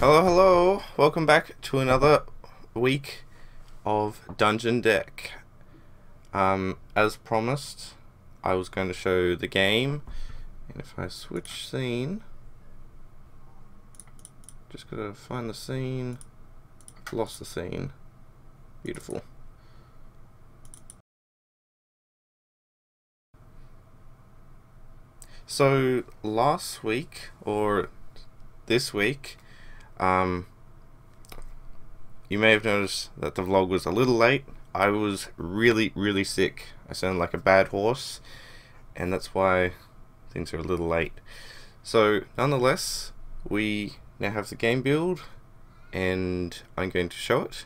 Hello, hello! Welcome back to another week of DungeonDeck. As promised, I was going to show the game, and if I switch scene, just gotta find the scene. I've lost the scene. Beautiful. So last week, or this week, you may have noticed that the vlog was a little late. I was really sick. I sound like a bad horse, and that's why things are a little late. So nonetheless, we now have the game build, and I'm going to show it.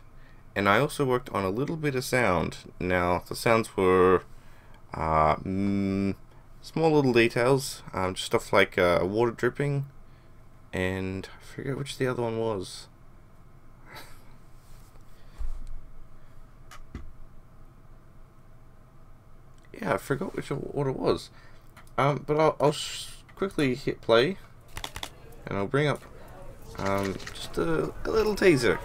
And I also worked on a little bit of sound. Now the sounds were small little details, just stuff like water dripping, and I forget which the other one was. Yeah, I forgot which what it was. But I'll quickly hit play, and I'll bring up just a little teaser.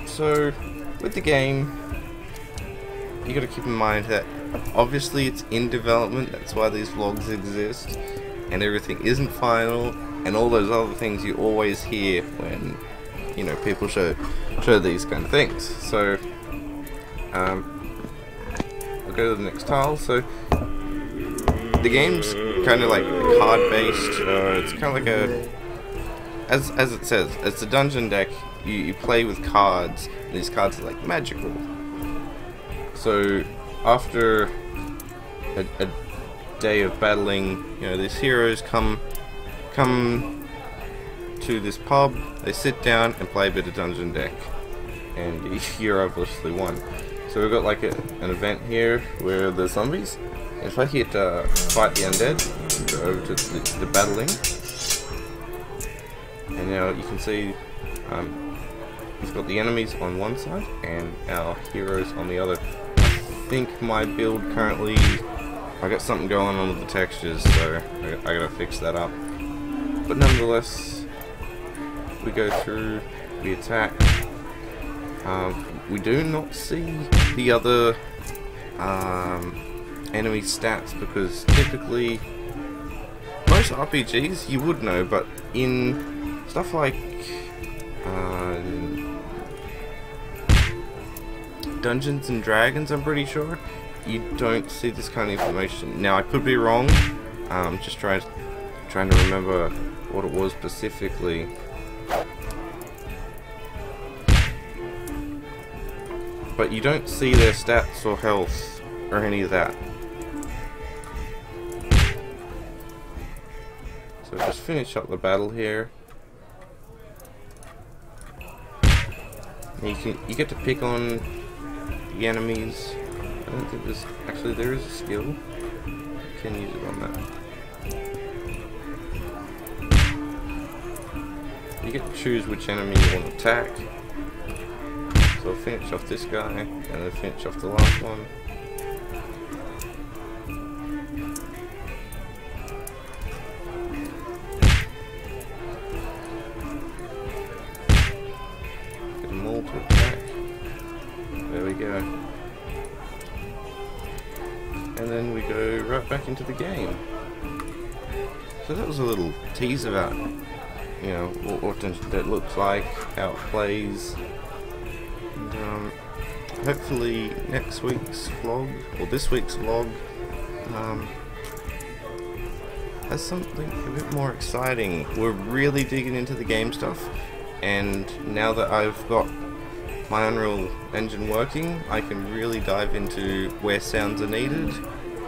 So with the game, you got to keep in mind that obviously it's in development. That's why these vlogs exist, and everything isn't final, and all those other things you always hear when, you know, people show these kind of things. So I'll go to the next tile. So the game's kind of like card based. It's kind of like a, as it says, it's a dungeon deck. You play with cards, and these cards are like magical. So after a day of battling, you know, these heroes come to this pub, they sit down and play a bit of DungeonDeck, and you're obviously won. So we've got like an event here where the zombies, and if I hit fight the undead, go over to the battling, and now you can see we've got the enemies on one side and our heroes on the other. I think my build currently, I got something going on with the textures, so I gotta fix that up. But nonetheless, we go through, we attack. We do not see the other enemy stats, because typically most RPGs you would know, but in stuff like Dungeons and Dragons, I'm pretty sure you don't see this kind of information. Now I could be wrong. Just trying to remember what it was specifically. But you don't see their stats or health or any of that. So just finish up the battle here. And you get to pick on the enemies. I don't think there's actually, there is a skill. You can use it on that. You get to choose which enemy you want to attack. So I'll finish off this guy, and then finish off the last one. Get them all to attack. There we go. And then we go right back into the game. So that was a little tease about, you know, what DungeonDeck looks like, how it plays. And hopefully next week's vlog, or this week's vlog, has something a bit more exciting. We're really digging into the game stuff, and now that I've got my Unreal Engine working, I can really dive into where sounds are needed,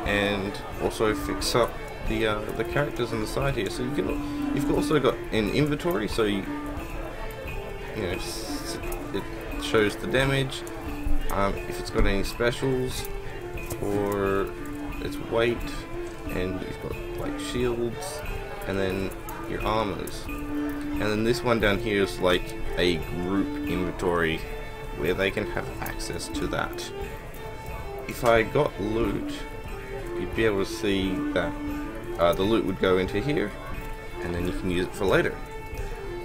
and also fix up the characters on the side here. So you've also got an inventory, so you know, it shows the damage, if it's got any specials, or its weight, and you've got like shields, and then your armors. And then this one down here is like a group inventory where they can have access to that. If I got loot, you'd be able to see that the loot would go into here, and then you can use it for later.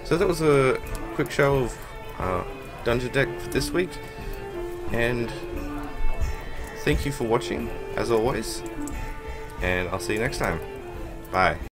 So that was a quick show of Dungeon Deck for this week, and thank you for watching as always, and I'll see you next time. Bye.